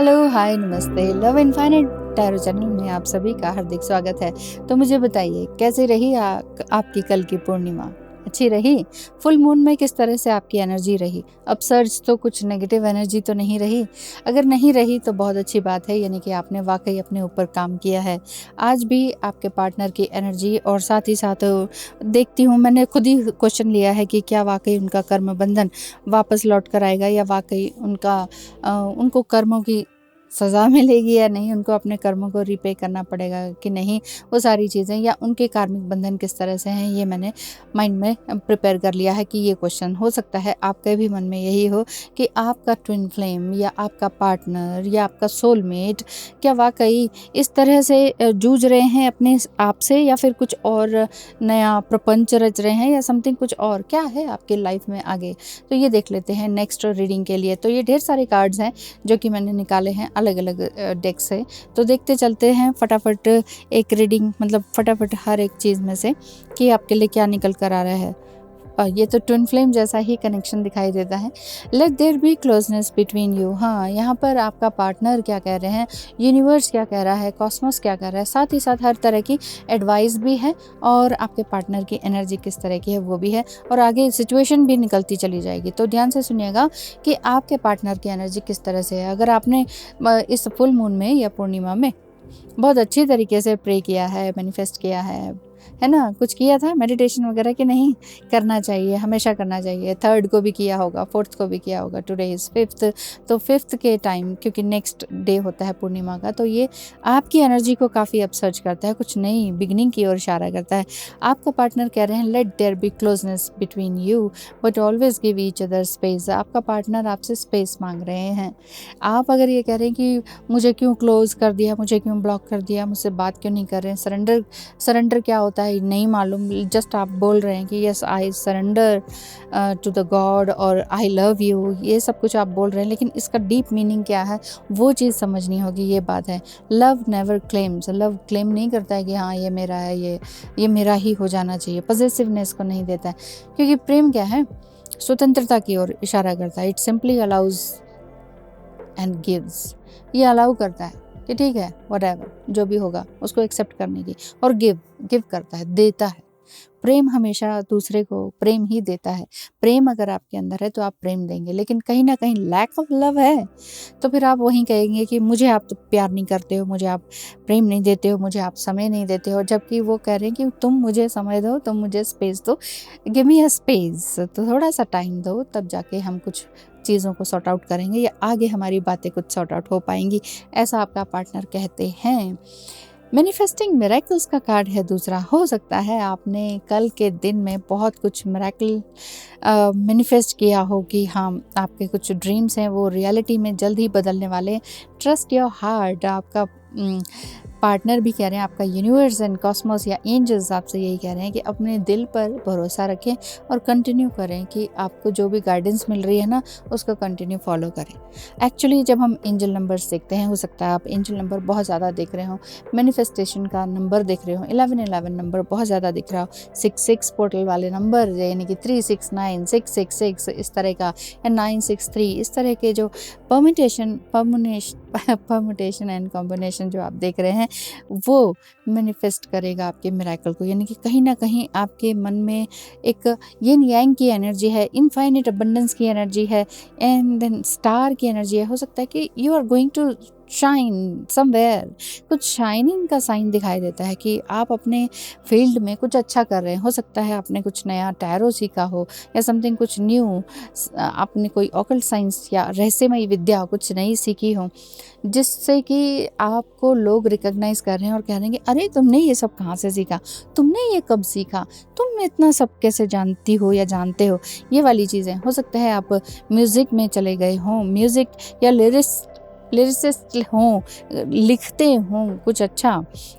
Hello, हाय, नमस्ते। Love infinite tarot channel में आप सभी का हार्दिक स्वागत है। तो मुझे बताइए कैसी रही आपकी कल की पूर्णिमा? अच्छी रही? फुल मून में किस तरह से आपकी एनर्जी रही? अपसर्ज तो कुछ नेगेटिव एनर्जी तो नहीं रही? अगर नहीं रही तो बहुत अच्छी बात है, यानी कि आपने वाक़ई अपने ऊपर काम किया है। आज भी आपके पार्टनर की एनर्जी और साथ ही साथ देखती हूँ, मैंने खुद ही क्वेश्चन लिया है कि क्या वाक़ई उनका कर्म बंधन वापस लौट कर आएगा या वाक़ई उनको कर्मों की सज़ा मिलेगी या नहीं, उनको अपने कर्मों को रीपे करना पड़ेगा कि नहीं, वो सारी चीज़ें या उनके कार्मिक बंधन किस तरह से हैं, ये मैंने माइंड में प्रिपेयर कर लिया है कि ये क्वेश्चन हो सकता है आपके भी मन में यही हो कि आपका ट्विन फ्लेम या आपका पार्टनर या आपका सोलमेट क्या वाक़ई इस तरह से जूझ रहे हैं अपने आप से, या फिर कुछ और नया प्रपंच रच रहे हैं, या समथिंग कुछ और क्या है आपकी लाइफ में आगे। तो ये देख लेते हैं नेक्स्ट रीडिंग के लिए। तो ये ढेर सारे कार्ड्स हैं जो कि मैंने निकाले हैं अलग अलग डेक से। तो देखते चलते हैं फटाफट एक रीडिंग, मतलब फटाफट हर एक चीज़ में से कि आपके लिए क्या निकल कर आ रहा है। ये तो ट्विन फ्लेम जैसा ही कनेक्शन दिखाई देता है। Let there be closeness between you. हाँ, यहाँ पर आपका पार्टनर क्या कह रहे हैं, यूनिवर्स क्या कह रहा है, कॉस्मोस क्या कह रहा है, साथ ही साथ हर तरह की एडवाइस भी है और आपके पार्टनर की एनर्जी किस तरह की है वो भी है, और आगे सिचुएशन भी निकलती चली जाएगी। तो ध्यान से सुनिएगा कि आपके पार्टनर की एनर्जी किस तरह से है। अगर आपने इस फुल मून में या पूर्णिमा में बहुत अच्छी तरीके से प्रे किया है, मैनिफेस्ट किया है ना, कुछ किया था मेडिटेशन वगैरह कि नहीं, करना चाहिए, हमेशा करना चाहिए। थर्ड को भी किया होगा, फोर्थ को भी किया होगा, टुडे इज़ फिफ्थ। तो फिफ्थ के टाइम, क्योंकि नेक्स्ट डे होता है पूर्णिमा का, तो ये आपकी एनर्जी को काफ़ी अपसर्च करता है, कुछ नई बिगनिंग की ओर इशारा करता है। आपका पार्टनर कह रहे हैं let there be closeness between you but always give each other space. आपका पार्टनर आपसे स्पेस मांग रहे हैं। आप अगर ये कह रहे हैं कि मुझे क्यों क्लोज कर दिया, मुझे क्यों ब्लॉक कर दिया, मुझसे बात क्यों नहीं कर रहे हैं, सरेंडर क्या होता है नहीं मालूम, जस्ट आप बोल रहे हैं कि yes I surrender to the God और आई लव यू, ये सब कुछ आप बोल रहे हैं, लेकिन इसका डीप मीनिंग क्या है वो चीज़ समझनी होगी। ये बात है, love never claims. Love claim नहीं करता है कि हाँ ये मेरा है, ये मेरा ही हो जाना चाहिए, पॉजिटिवनेस को नहीं देता है। क्योंकि प्रेम क्या है, स्वतंत्रता की ओर इशारा करता है। It simply allows and gives. ये अलाउ करता है कि ठीक है, व्हाटएवर जो भी होगा उसको एक्सेप्ट करने की, और गिव करता है, देता है। प्रेम हमेशा दूसरे को प्रेम ही देता है। प्रेम अगर आपके अंदर है तो आप प्रेम देंगे, लेकिन कहीं ना कहीं लैक ऑफ लव है तो फिर आप वहीं कहेंगे कि मुझे आप तो प्यार नहीं करते हो, मुझे आप प्रेम नहीं देते हो, मुझे आप समय नहीं देते हो, जबकि वो कह रहे हैं कि तुम मुझे समय दो, तुम मुझे स्पेस दो, गिव मी अ स्पेस। तो थोड़ा सा टाइम दो, तब जाके हम कुछ चीज़ों को सॉर्ट आउट करेंगे या आगे हमारी बातें कुछ सॉर्ट आउट हो पाएंगी, ऐसा आपका पार्टनर कहते हैं। मैनिफेस्टिंग मिरेकल्स का कार्ड है दूसरा। हो सकता है आपने कल के दिन में बहुत कुछ मिरेकल मैनिफेस्ट किया हो कि हाँ आपके कुछ ड्रीम्स हैं वो रियलिटी में जल्द ही बदलने वाले हैं। Trust your heart. आपका पार्टनर भी कह रहे हैं, आपका यूनिवर्स एंड कॉस्मोस या एंजल्स आपसे यही कह रहे हैं कि अपने दिल पर भरोसा रखें और कंटिन्यू करें कि आपको जो भी गाइडेंस मिल रही है ना उसको कंटिन्यू फॉलो करें। एक्चुअली जब हम एंजल नंबर्स देखते हैं, हो सकता है आप एंजल नंबर बहुत ज़्यादा देख रहे हो, मैनिफेस्टेशन का नंबर देख रहे हो, 1111 नंबर बहुत ज़्यादा दिख रहा हो, 66 पोर्टल वाले नंबर यानी कि 369 666 इस तरह का, या 963 इस तरह के जो परमुटेशन एंड कॉम्बिनेशन जो आप देख रहे हैं वो मैनिफेस्ट करेगा आपके मिरेकल को। यानी कि कहीं ना कहीं आपके मन में एक यिन यांग की एनर्जी है, इनफाइनाइट अबंडेंस की एनर्जी है, एंड देन स्टार की एनर्जी है। हो सकता है कि you are going to shine somewhere, कुछ शाइनिंग का साइन दिखाई देता है कि आप अपने फील्ड में कुछ अच्छा कर रहे हैं। हो सकता है आपने कुछ नया टैरो सीखा हो या समथिंग कुछ न्यू, आपने कोई ऑकल्ट साइंस या रहस्यमयी विद्या कुछ नई सीखी हो, जिससे कि आपको लोग रिकॉग्नाइज कर रहे हैं और कह रहे हैं कि अरे तुमने ये सब कहाँ से सीखा, तुमने ये कब सीखा, तुम इतना सब कैसे जानती हो या जानते हो, ये वाली चीज़ें। हो सकता है आप म्यूज़िक में चले गए हों, म्यूज़िक या लिरिसिस्ट हों, लिखते हों कुछ अच्छा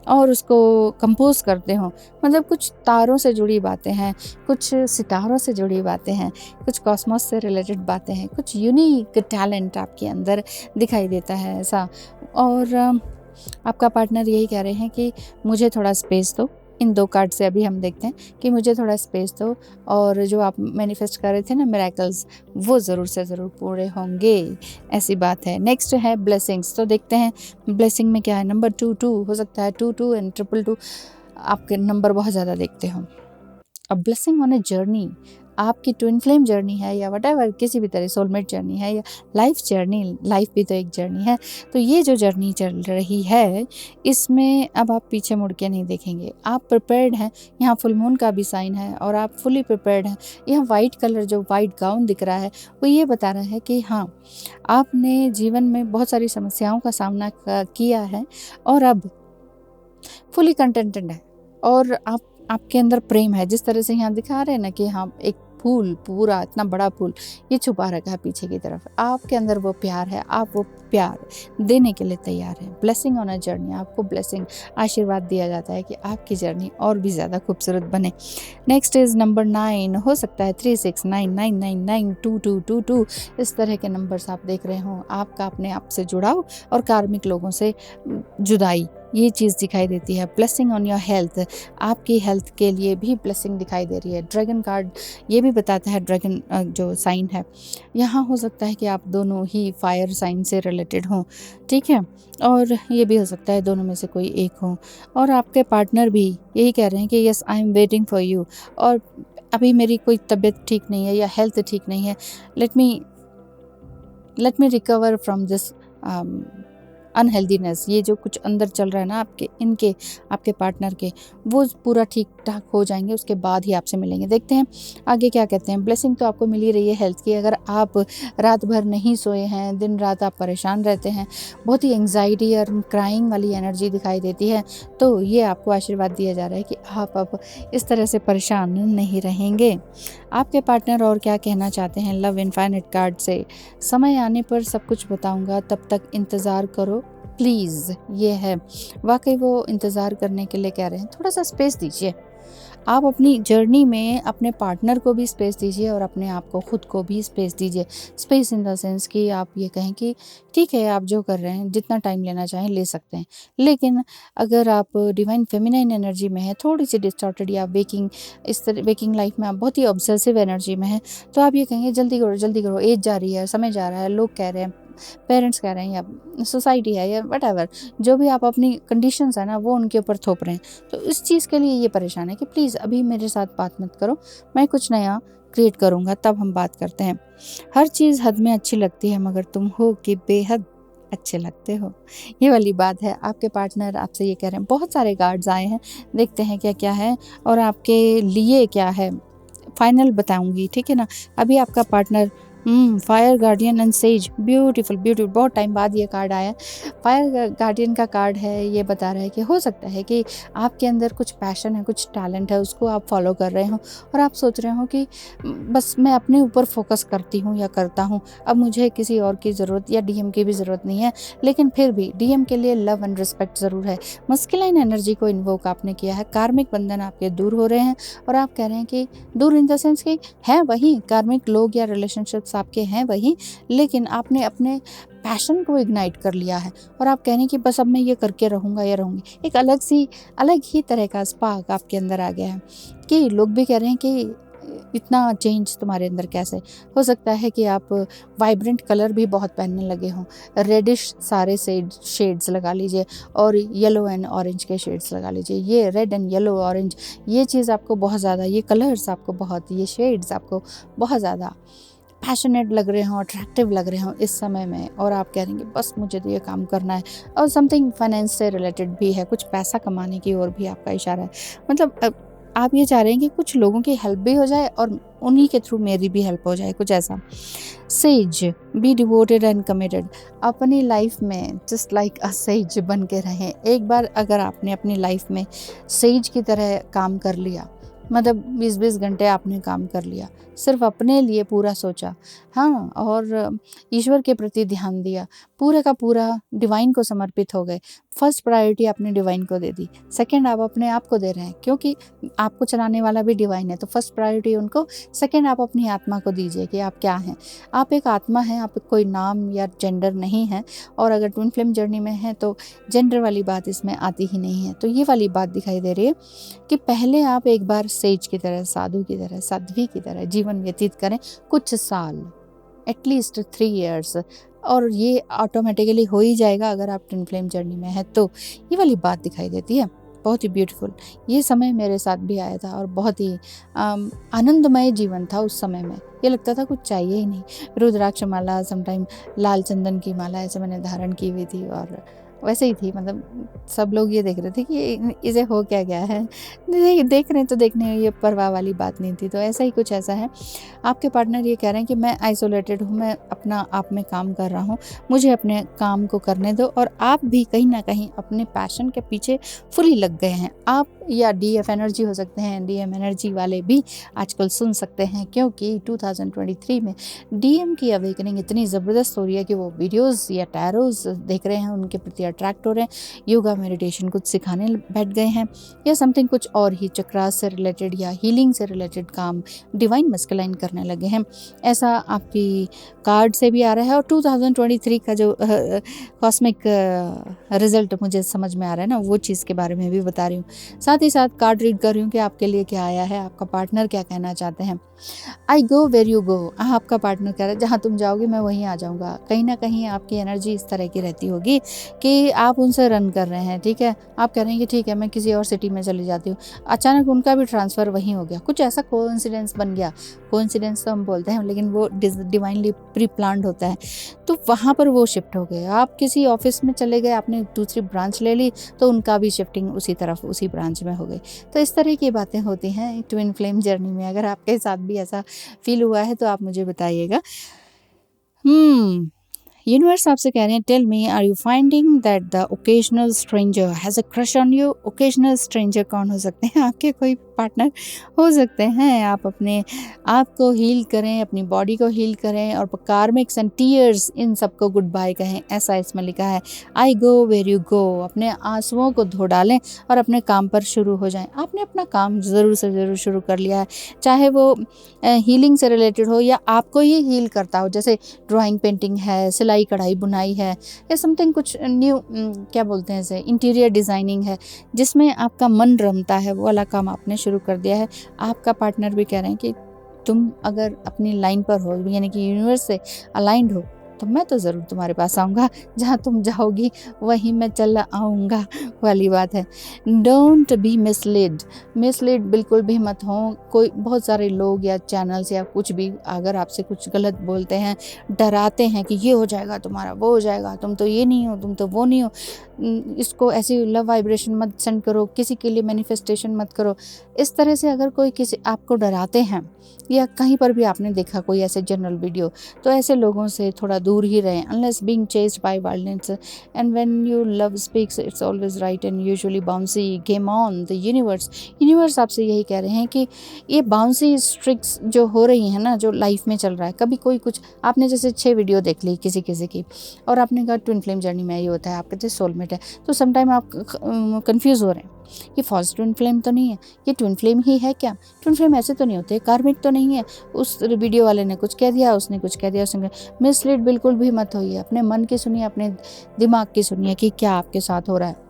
और उसको कंपोज करते हों। मतलब कुछ तारों से जुड़ी बातें हैं, कुछ सितारों से जुड़ी बातें हैं, कुछ कॉस्मोस से रिलेटेड बातें हैं, कुछ यूनिक टैलेंट आपके अंदर दिखाई देता है ऐसा। और आपका पार्टनर यही कह रहे हैं कि मुझे थोड़ा स्पेस दो, इन 2 कार्ड से अभी हम देखते हैं कि मुझे थोड़ा स्पेस दो और जो आप मैनिफेस्ट कर रहे थे ना मिरेकल्स, वो ज़रूर से ज़रूर पूरे होंगे, ऐसी बात है। नेक्स्ट है ब्लेसिंग्स, तो देखते हैं ब्लेसिंग में क्या है। नंबर 2 हो सकता है 22 एंड 222 आपके नंबर बहुत ज़्यादा देखते हो। अब ब्लेसिंग ऑन ए जर्नी, आपकी ट्विन फ्लेम जर्नी है या वटएवर, किसी भी तरह सोलमेट जर्नी है या लाइफ जर्नी, लाइफ भी तो एक जर्नी है। तो ये जो जर्नी चल रही है इसमें अब आप पीछे मुड़ के नहीं देखेंगे, आप प्रिपेयर्ड हैं। यहाँ फुल मून का भी साइन है और आप फुली प्रिपेयर्ड हैं। यहाँ वाइट कलर, जो वाइट गाउन दिख रहा है, वो ये बता रहा है कि हाँ, आपने जीवन में बहुत सारी समस्याओं का सामना किया है और अब फुली कंटेंटेड है और आपके अंदर प्रेम है। जिस तरह से यहाँ दिखा रहे हैं ना कि हाँ, एक फूल, पूरा इतना बड़ा फूल ये छुपा रखा है पीछे की तरफ, आपके अंदर वो प्यार है, आप वो प्यार देने के लिए तैयार हैं। ब्लेसिंग ऑन अ जर्नी, आपको ब्लेसिंग, आशीर्वाद दिया जाता है कि आपकी जर्नी और भी ज़्यादा खूबसूरत बने। नेक्स्ट इज़ नंबर 9, हो सकता है 3699992222, इस तरह के नंबर्स आप देख रहे हो। आपका अपने आप से जुड़ाव और कार्मिक लोगों से जुदाई, ये चीज़ दिखाई देती है। ब्लेसिंग ऑन योर हेल्थ, आपकी हेल्थ के लिए भी ब्लेसिंग दिखाई दे रही है। ड्रैगन कार्ड ये भी बताता है, ड्रैगन जो साइन है यहाँ, हो सकता है कि आप दोनों ही फायर साइन से रिलेटेड हों, ठीक है, और ये भी हो सकता है दोनों में से कोई एक हो। और आपके पार्टनर भी यही कह रहे हैं कि yes I am waiting for you, और अभी मेरी कोई तबीयत ठीक नहीं है या हेल्थ ठीक नहीं है, let me recover from this unhealthiness. ये जो कुछ अंदर चल रहा है ना आपके पार्टनर के, वो पूरा ठीक ठाक हो जाएंगे, उसके बाद ही आपसे मिलेंगे। देखते हैं आगे क्या कहते हैं। ब्लेसिंग तो आपको मिल ही रही है हेल्थ की। अगर आप रात भर नहीं सोए हैं, दिन रात आप परेशान रहते हैं, बहुत ही एंग्जाइटी और क्राइंग वाली एनर्जी दिखाई देती है, तो ये आपको आशीर्वाद दिया जा रहा है कि आप अब इस तरह से परेशान नहीं रहेंगे। आपके पार्टनर और क्या कहना चाहते हैं लव इनफाइनाइट कार्ड से, समय आने पर सब कुछ बताऊंगा, तब तक इंतज़ार करो प्लीज़। ये है, वाकई वो इंतज़ार करने के लिए कह रहे हैं, थोड़ा सा स्पेस दीजिए। आप अपनी जर्नी में अपने पार्टनर को भी स्पेस दीजिए और अपने आप को, खुद को भी स्पेस दीजिए। स्पेस इन द सेंस कि आप ये कहें कि ठीक है, आप जो कर रहे हैं, जितना टाइम लेना चाहें ले सकते हैं, लेकिन अगर आप डिवाइन फेमिनाइन एनर्जी में है, थोड़ी सी डिस्टॉर्टेड या वेकिंग लाइफ में आप बहुत ही ऑब्सेसिव एनर्जी में है, तो आप ये कहेंगे जल्दी करो, एज जा रही है, समय जा रहा है, लोग कह रहे हैं, पेरेंट्स कह रहे हैं या सोसाइटी है या वटएवर, जो भी आप अपनी कंडीशंस है ना वो उनके ऊपर थोप रहे हैं। तो इस चीज़ के लिए ये परेशान है कि प्लीज़ अभी मेरे साथ बात मत करो, मैं कुछ नया क्रिएट करूँगा तब हम बात करते हैं। हर चीज़ हद में अच्छी लगती है, मगर तुम हो कि बेहद अच्छे लगते हो, ये वाली बात है। आपके पार्टनर आपसे ये कह रहे हैं। बहुत सारे कार्ड्स आए हैं, देखते हैं क्या क्या है और आपके लिए क्या है, फाइनल बताऊंगी, ठीक है ना। अभी आपका partner fire guardian and says, beautiful, बहुत टाइम बाद ये कार्ड आया। फायर गार्डियन का कार्ड है, ये बता रहा है कि हो सकता है कि आपके अंदर कुछ पैशन है, कुछ टैलेंट है, उसको आप फॉलो कर रहे हो और आप सोच रहे हो कि बस मैं अपने ऊपर फोकस करती हूँ या करता हूँ, अब मुझे किसी और की ज़रूरत या डीएम की भी ज़रूरत नहीं है, लेकिन फिर भी डीएम के लिए लव एंड रिस्पेक्ट ज़रूर है। मस्कुलाइन एनर्जी को इन्वोक आपने किया है, कार्मिक बंधन आपके दूर हो रहे हैं और आप कह रहे हैं कि दूर इन द सेंस कि है वही कार्मिक लोग या रिलेशनशिप्स आपके हैं वही, लेकिन आपने अपने पैशन को इग्नाइट कर लिया है और आप कह रहे हैं कि बस अब मैं ये करके रहूँगा या रहूँगी। एक अलग ही तरह का स्पार्क आपके अंदर आ गया है कि लोग भी कह रहे हैं कि इतना चेंज तुम्हारे अंदर कैसे हो सकता है कि आप वाइब्रेंट कलर भी बहुत पहनने लगे हों, रेडिश सारे शेड्स लगा लीजिए और येलो एंड ऑरेंज के शेड्स लगा लीजिए। ये रेड एंड येलो ऑरेंज, ये चीज़ आपको बहुत ज़्यादा, ये कलर्स आपको बहुत, ये शेड्स आपको बहुत ज़्यादा पैशनेट लग रहे हों, अट्रैक्टिव लग रहे हों इस समय में, और आप कह रहे हैं बस मुझे तो ये काम करना है। और समथिंग फाइनेंस से रिलेटेड भी है, कुछ पैसा कमाने की ओर भी आपका इशारा है। मतलब आप ये चाह रहे हैं कि कुछ लोगों की हेल्प भी हो जाए और उन्हीं के थ्रू मेरी भी हेल्प हो जाए, कुछ ऐसा। Sage, be devoted and committed, अपनी लाइफ में जस्ट लाइक अ सेज बन के रहें। एक बार अगर आपने अपनी लाइफ में सेज की तरह काम कर लिया, मतलब 20-20 घंटे आपने काम कर लिया, सिर्फ अपने लिए पूरा सोचा, हाँ, और ईश्वर के प्रति ध्यान दिया, पूरे का पूरा डिवाइन को समर्पित हो गए। फर्स्ट प्रायोरिटी आपने डिवाइन को दे दी, सेकंड आप अपने आप को दे रहे हैं, क्योंकि आपको चलाने वाला भी डिवाइन है, तो फर्स्ट प्रायोरिटी उनको, सेकंड आप अपनी आत्मा को दीजिए कि आप क्या हैं। आप एक आत्मा हैं, आप कोई नाम या जेंडर नहीं है। और अगर ट्विन फ्लेम जर्नी में है तो जेंडर वाली बात इसमें आती ही नहीं है। तो ये वाली बात दिखाई दे रही है कि पहले आप एक बार सेज की तरह, साधु की तरह, साध्वी की तरह जीवन व्यतीत करें कुछ साल, एटलीस्ट 3 years, और ये ऑटोमेटिकली हो ही जाएगा अगर आप ट्विन फ्लेम जर्नी में है तो। ये वाली बात दिखाई देती है, बहुत ही ब्यूटीफुल। ये समय मेरे साथ भी आया था और बहुत ही आनंदमय जीवन था उस समय में। ये लगता था कुछ चाहिए ही नहीं। रुद्राक्ष माला, समटाइम लाल चंदन की माला ऐसे मैंने धारण की हुई थी, और वैसे ही थी, मतलब सब लोग ये देख रहे थे कि इसे हो क्या गया है, देख रहे हैं तो देखने, ये परवाह वाली बात नहीं थी। तो ऐसा ही कुछ ऐसा है, आपके पार्टनर ये कह रहे हैं कि मैं आइसोलेटेड हूँ, मैं अपना आप में काम कर रहा हूँ, मुझे अपने काम को करने दो, और आप भी कहीं ना कहीं अपने पैशन के पीछे फुली लग गए हैं। आप या डीएफ एनर्जी हो सकते हैं, डीएम एनर्जी वाले भी आजकल सुन सकते हैं, क्योंकि 2023 में डीएम की अवेकनिंग इतनी ज़बरदस्त हो रही है कि वो वीडियोस या टैरोस देख रहे हैं, उनके प्रति अट्रैक्ट हो रहे हैं, योगा मेडिटेशन कुछ सिखाने बैठ गए हैं, या समथिंग कुछ और ही चक्रास से रिलेटेड या हीलिंग से रिलेटेड काम डिवाइन मस्कुलाइन करने लगे हैं। ऐसा आपकी कार्ड से भी आ रहा है। और 2023 का जो कॉस्मिक रिजल्ट मुझे समझ में आ रहा है ना, वो चीज़ के बारे में भी बता रही हूँ। साथ ही साथ कार्ड रीड कर रही हूँ कि आपके लिए क्या आया है, आपका पार्टनर क्या कहना चाहते हैं। आई गो वेर यू गो, आपका पार्टनर कह रहा है जहाँ तुम जाओगे मैं वहीं आ जाऊँगा। कहीं ना कहीं आपकी एनर्जी इस तरह की रहती होगी कि आप उनसे रन कर रहे हैं, ठीक है, आप कह रहे हैं कि ठीक है मैं किसी और सिटी में चली जाती हूँ, अचानक उनका भी ट्रांसफ़र वहीं हो गया, कुछ ऐसा कोइंसिडेंस बन गया। कोइंसिडेंस तो हम बोलते हैं, लेकिन वो डिवाइनली प्री प्लान्ड होता है। तो वहाँ पर वो शिफ्ट हो गए। आप किसी ऑफिस में चले गए, आपने दूसरी ब्रांच ले ली, तो उनका भी शिफ्टिंग उसी तरफ, उसी ब्रांच में हो गई। तो इस तरह की बातें होती हैं ट्विन फ्लेम जर्नी में। अगर आपके साथ भी ऐसा फील हुआ है तो आप मुझे बताइएगा। यूनिवर्स आपसे कह रहे हैं, tell me, are you finding that the occasional stranger has a crush on you. Occasional stranger कौन हो सकते हैं? आपके कोई पार्टनर हो सकते हैं। आप अपने आप को हील करें, अपनी बॉडी को हील करें, और कार्मिक्स एंड टीयर्स इन सबको गुड बाय कहें, ऐसा इसमें लिखा है। आई गो वेर यू गो, अपने आंसुओं को धो डालें और अपने काम पर शुरू हो जाएं। आपने अपना काम ज़रूर से ज़रूर शुरू कर लिया है, चाहे वो हीलिंग से रिलेटेड हो या आपको ही हील करता हो, जैसे ड्राइंग, पेंटिंग है, सिलाई कढ़ाई बुनाई है, या समथिंग कुछ न्यू, क्या बोलते हैं इसे, इंटीरियर डिज़ाइनिंग है, जिसमें आपका मन रमता है, वो वाला काम आपने शुरू कर दिया है। आपका पार्टनर भी कह रहे हैं कि तुम अगर अपनी लाइन पर हो, यानी कि यूनिवर्स से अलाइंड हो, तो मैं तो ज़रूर तुम्हारे पास आऊँगा, जहाँ तुम जाओगी वहीं मैं चल आऊँगा वाली बात है। डोंट बी मिसलीड बिल्कुल भी मत हो। कोई बहुत सारे लोग या चैनल्स या कुछ भी अगर आपसे कुछ गलत बोलते हैं, डराते हैं कि ये हो जाएगा तुम्हारा, वो हो जाएगा, तुम तो ये नहीं हो, तुम तो वो नहीं हो, इसको ऐसी लव वाइब्रेशन मत सेंड करो, किसी के लिए मैनिफेस्टेशन मत करो। इस तरह से अगर कोई किसी आपको डराते हैं, या कहीं पर भी आपने देखा कोई ऐसे जनरल वीडियो, तो ऐसे लोगों से थोड़ा दूर ही रहें। Unless being chased by violence and when you love speaks it's always right and usually bouncy game on the universe आपसे यही कह रहे हैं कि ये बाउंसी स्ट्रिक्स जो हो रही हैं ना, जो लाइफ में चल रहा है, कभी कोई कुछ आपने जैसे 6 वीडियो देख ली किसी की, और आपने कहा ट्विन फ्लेम जर्नी में ये होता है, आपके जैसे सोलमेट है, तो समटाइम आप कंफ्यूज हो रहे हैं, ये फॉल्स ट्विन फ्लेम तो नहीं है, ये ट्विन फ्लेम ही है क्या? ट्विन फ्लेम ऐसे तो नहीं होते, कार्मिक तो नहीं है। उस वीडियो वाले ने कुछ कह दिया, उसने कुछ कह दिया, उसने मिसलीड बिल्कुल भी मत होइए। अपने मन की सुनिए, अपने दिमाग की सुनिए कि क्या आपके साथ हो रहा है।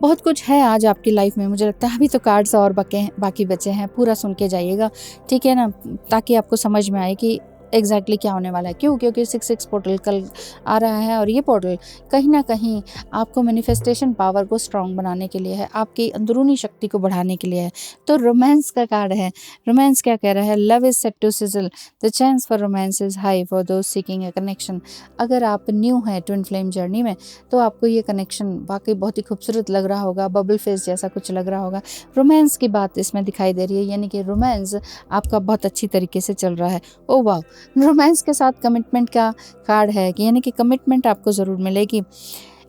बहुत कुछ है आज आपकी लाइफ में, मुझे लगता है अभी तो कार्ड्स और बाकी बचे हैं, पूरा सुन के जाइएगा, ठीक है ना, ताकि आपको समझ में आए कि एग्जैक्टली क्या होने वाला है। क्यों? क्योंकि 6 पोर्टल कल आ रहा है, और ये पोर्टल कहीं ना कहीं आपको मैनिफेस्टेशन पावर को स्ट्रांग बनाने के लिए है, आपकी अंदरूनी शक्ति को बढ़ाने के लिए है। तो रोमांस का कार्ड है। रोमांस क्या कह रहा है? Love is set to sizzle, the chance for romance is high for those seeking a connection. अगर आप न्यू हैं ट्विन फ्लेम जर्नी में, तो आपको ये कनेक्शन वाकई बहुत ही खूबसूरत लग रहा होगा, बबल फेस जैसा कुछ लग रहा होगा। रोमांस की बात इसमें दिखाई दे रही है, यानी कि रोमांस आपका बहुत अच्छी तरीके से चल रहा है। ओ वाह! रोमांस के साथ कमिटमेंट का कार्ड है, कि यानी कि कमिटमेंट आपको ज़रूर मिलेगी।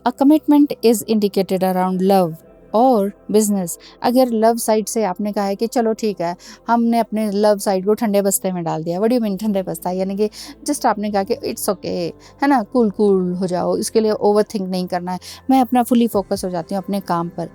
A commitment is indicated around love, और बिजनेस, अगर लव साइड से आपने कहा है कि चलो ठीक है, हमने अपने लव साइड को ठंडे बस्ते में डाल दिया। व्हाट डू यू मीन ठंडे बस्ता? यानी कि जस्ट आपने कहा कि इट्स ओके, है ना, कूल कूल हो जाओ, इसके लिए ओवर थिंक नहीं करना है, मैं अपना फुली फोकस हो जाती हूँ अपने काम पर।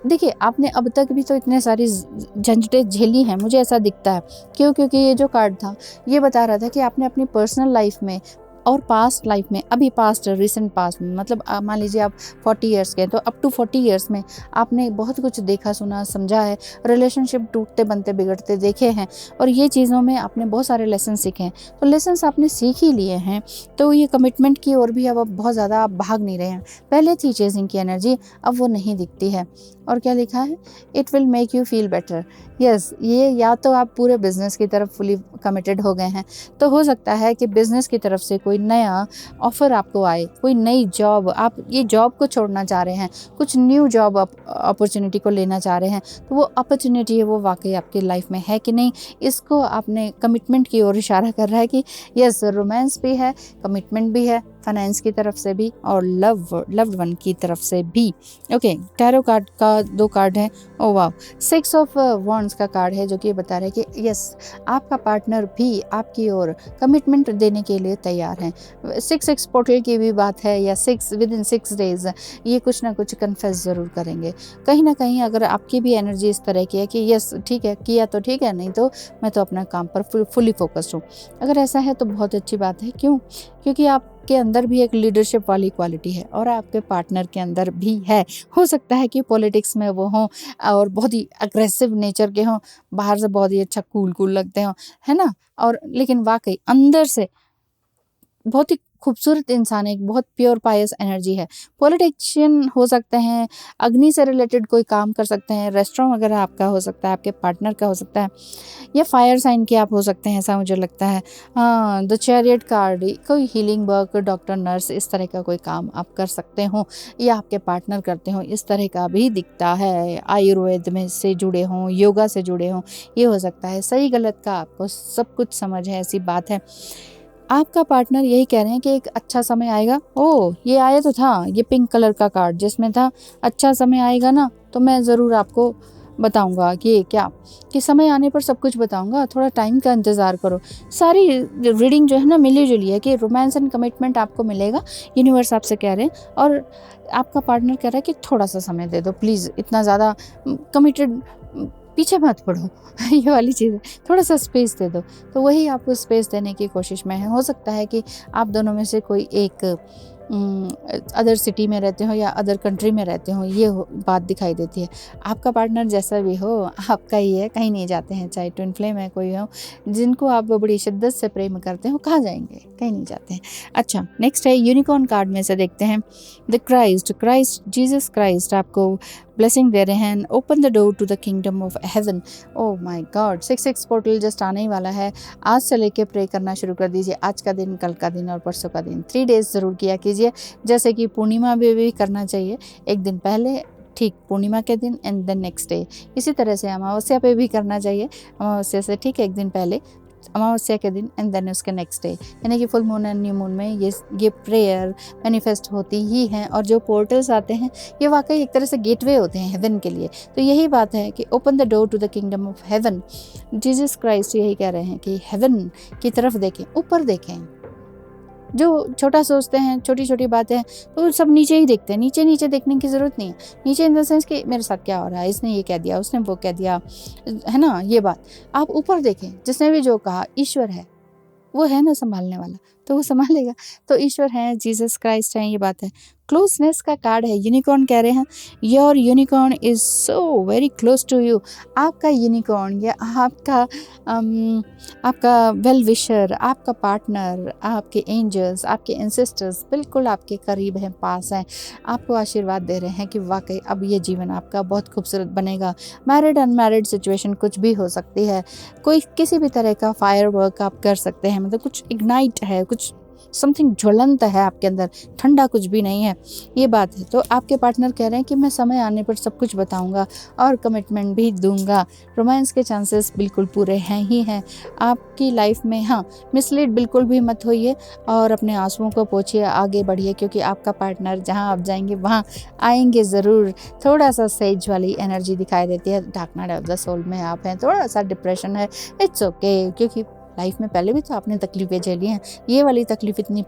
देखिए, आपने अब तक भी तो इतने सारी झंझटें झेली हैं, मुझे ऐसा दिखता है। क्यों? क्योंकि ये जो कार्ड था ये बता रहा था कि आपने अपनी पर्सनल लाइफ में और पास्ट लाइफ में, अभी पास्ट रिसेंट पास्ट में, मतलब मान लीजिए आप 40 इयर्स के हैं, तो अप टू 40 इयर्स में आपने बहुत कुछ देखा, सुना, समझा है, रिलेशनशिप टूटते बनते बिगड़ते देखे हैं, और ये चीज़ों में आपने बहुत सारे लेसन सीखे हैं। तो लेसन्स आपने सीख ही लिए हैं, तो ये कमिटमेंट की ओर भी अब बहुत ज़्यादा आप भाग नहीं रहे हैं। पहले थी चेजिंग की एनर्जी, अब वो नहीं दिखती है। और क्या लिखा है? It will make you feel better. Yes, ये या तो आप पूरे बिजनेस की तरफ फुली कमिटेड हो गए हैं, तो हो सकता है कि बिजनेस की तरफ से कोई नया ऑफर आपको आए, कोई नई जॉब, आप ये जॉब को छोड़ना चाह रहे हैं, कुछ न्यू जॉब अपॉर्चुनिटी को लेना चाह रहे हैं, तो वो अपॉर्चुनिटी है वो वाकई आपकी लाइफ में है कि नहीं, इसको आपने कमिटमेंट की ओर इशारा कर रहा है कि यस, रोमांस भी है, कमिटमेंट भी है, फाइनेंस की तरफ से भी और लव्ड वन की तरफ से भी। ओके, टैरो कार्ड का 2 कार्ड है। ओ वाह, 6 ऑफ वॉन्ड्स का कार्ड है, जो कि बता रहा है कि यस, आपका पार्टनर भी आपकी ओर कमिटमेंट देने के लिए तैयार हैं। 6 पोर्टल की भी बात है, या 6 विद इन 6 डेज ये कुछ ना कुछ कन्फेस ज़रूर करेंगे। कहीं ना कहीं अगर आपकी भी एनर्जी इस तरह की है कि यस ठीक है, किया तो ठीक है, नहीं तो मैं तो अपना काम पर फुली फोकस्ड हूँ, अगर ऐसा है तो बहुत अच्छी बात है। क्यों? क्योंकि आपके अंदर भी एक लीडरशिप वाली क्वालिटी है, और आपके पार्टनर के अंदर भी है। हो सकता है कि पॉलिटिक्स में वो हों और बहुत ही अग्रेसिव नेचर के हों, बाहर से बहुत ही अच्छा कूल कूल लगते हों, है ना, और लेकिन वाकई अंदर से बहुत ही खूबसूरत इंसान है, एक बहुत प्योर पायस एनर्जी है। पॉलिटिशियन हो सकते हैं, अग्नि से रिलेटेड कोई काम कर सकते हैं, रेस्टोरेंट वगैरह आपका हो सकता है, आपके पार्टनर का हो सकता है, या फायर साइन के आप हो सकते हैं, ऐसा मुझे लगता है। हाँ, द चैरियट कार्ड, कोई हीलिंग वर्क, डॉक्टर, नर्स, इस तरह का कोई काम आप कर सकते हो, या आपके पार्टनर करते हो, इस तरह का भी दिखता है। आयुर्वेद में से जुड़े हों, योगा से जुड़े हों, ये हो सकता है। सही गलत का आपको सब कुछ समझ है, ऐसी बात है। आपका पार्टनर यही कह रहे हैं कि एक अच्छा समय आएगा। ओह, ये आया तो था, ये पिंक कलर का कार्ड जिसमें था अच्छा समय आएगा ना, तो मैं ज़रूर आपको बताऊंगा कि क्या, कि समय आने पर सब कुछ बताऊंगा, थोड़ा टाइम का इंतज़ार करो। सारी रीडिंग जो है ना मिली जुली है कि रोमांस एंड कमिटमेंट आपको मिलेगा, यूनिवर्स आपसे कह रहे हैं, और आपका पार्टनर कह रहा है कि थोड़ा सा समय दे दो प्लीज़, इतना ज़्यादा कमिटेड पीछे मत पड़ो ये वाली चीज़ है, थोड़ा सा स्पेस दे दो। तो वही आपको स्पेस देने की कोशिश में है। हो सकता है कि आप दोनों में से कोई एक अदर सिटी में रहते हो या अदर कंट्री में रहते हो, ये बात दिखाई देती है। आपका पार्टनर जैसा भी हो आपका ही है, कहीं नहीं जाते हैं, चाहे ट्विन फ्लेम है कोई हो, जिनको आप बड़ी शिद्दत से प्रेम करते हो, कहाँ जाएंगे, कहीं नहीं जाते हैं। अच्छा, नेक्स्ट है यूनिकॉर्न कार्ड में से देखते हैं द क्राइस्ट, जीसस क्राइस्ट आपको ब्लेसिंग दे रहे हैं। Open the door to the kingdom of heaven. Oh my God, 6 portal just आने ही वाला है। आज से लेके प्रे करना शुरू कर दीजिए, आज का दिन, कल का दिन और परसों का दिन, 3 डेज ज़रूर किया कीजिए। जैसे कि पूर्णिमा में भी करना चाहिए, एक दिन पहले, ठीक पूर्णिमा के दिन, एंड देन नेक्स्ट डे। इसी तरह से अमावस्या पे भी करना चाहिए, अमावस्या से ठीक एक दिन पहले, अमावस्या के दिन, एंड देन उसके नेक्स्ट डे, यानी कि full moon and new moon में ये प्रेयर मैनिफेस्ट होती ही हैं। और जो पोर्टल्स आते हैं ये वाकई एक तरह से गेटवे होते हैं हेवन के लिए। तो यही बात है कि open the door to the kingdom of heaven. Jesus Christ यही कह रहे हैं कि हेवन की तरफ देखें, ऊपर देखें। जो छोटा सोचते हैं, छोटी छोटी बातें हैं, तो सब नीचे ही देखते हैं। नीचे नीचे देखने की ज़रूरत नहीं है। नीचे इन द सेंस कि मेरे साथ क्या हो रहा है, इसने ये कह दिया, उसने वो कह दिया, है ना, ये बात। आप ऊपर देखें, जिसने भी जो कहा, ईश्वर है, वो है ना संभालने वाला, तो वो संभालेगा। तो ईश्वर है, जीसस क्राइस्ट है, ये बात है। क्लोजनेस का कार्ड है, यूनिकॉर्न कह रहे हैं your unicorn is so very close to you. आपका यूनिकॉर्न या आपका वेल विशर, आपका पार्टनर, आपके एंजल्स, आपके एंसेस्टर्स बिल्कुल आपके करीब हैं, पास हैं, आपको आशीर्वाद दे रहे हैं कि वाकई अब ये जीवन आपका बहुत खूबसूरत बनेगा। मैरिड अनमैरिड सिचुएशन कुछ भी हो सकती है, कोई किसी भी तरह का फायर वर्क आप कर सकते हैं, मतलब कुछ इग्नाइट है, कुछ समथिंग ज्वलंत है आपके अंदर, ठंडा कुछ भी नहीं है, ये बात है। तो आपके पार्टनर कह रहे हैं कि मैं समय आने पर सब कुछ बताऊंगा और कमिटमेंट भी दूंगा। रोमांस के चांसेस बिल्कुल पूरे हैं ही हैं आपकी लाइफ में। हाँ, मिसलीड बिल्कुल भी मत होइए और अपने आंसुओं को पोंछिए, आगे बढ़िए, क्योंकि आपका पार्टनर जहाँ आप जाएंगे वहाँ आएंगे ज़रूर। थोड़ा सा सेज वाली एनर्जी दिखाई देती है, dark night of the soul में आप हैं, थोड़ा सा डिप्रेशन है, इट्स ओके, क्योंकि लाइफ में पहले भी तो आपने तकलीफ़ें झेली हैं, ये वाली तकलीफ इतनी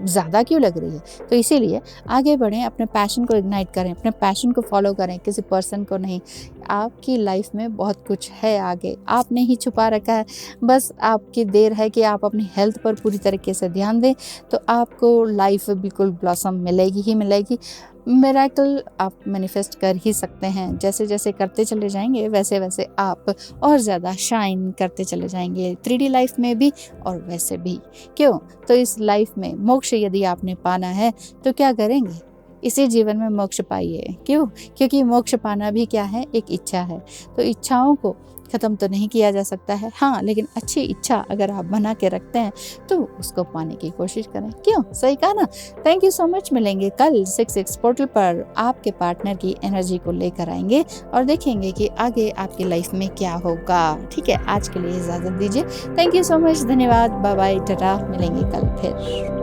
ज़्यादा क्यों लग रही है? तो इसीलिए आगे बढ़ें, अपने पैशन को इग्नाइट करें, अपने पैशन को फॉलो करें, किसी पर्सन को नहीं। आपकी लाइफ में बहुत कुछ है आगे, आपने ही छुपा रखा है। बस आपकी देर है कि आप अपनी हेल्थ पर पूरी तरीके से ध्यान दें, तो आपको लाइफ बिल्कुल ब्लॉसम मिलेगी ही मिलेगी। मिरेकल आप मैनिफेस्ट कर ही सकते हैं। जैसे जैसे करते चले जाएंगे वैसे वैसे आप और ज़्यादा शाइन करते चले जाएंगे, 3D लाइफ में भी और वैसे भी। क्यों? तो इस लाइफ में मोक्ष यदि आपने पाना है तो क्या करेंगे? इसी जीवन में मोक्ष पाइए। क्यों? क्योंकि मोक्ष पाना भी क्या है? एक इच्छा है। तो इच्छाओं को ख़त्म तो नहीं किया जा सकता है, हाँ, लेकिन अच्छी इच्छा अगर आप बना के रखते हैं तो उसको पाने की कोशिश करें। क्यों? सही कहा ना? Thank you so much. मिलेंगे कल 6 पोर्टल पर, आपके पार्टनर की एनर्जी को लेकर आएंगे और देखेंगे कि आगे आपकी लाइफ में क्या होगा। ठीक है, आज के लिए इजाज़त दीजिए। थैंक यू सो मच, धन्यवाद, बाय बाय, टाटा। मिलेंगे कल फिर।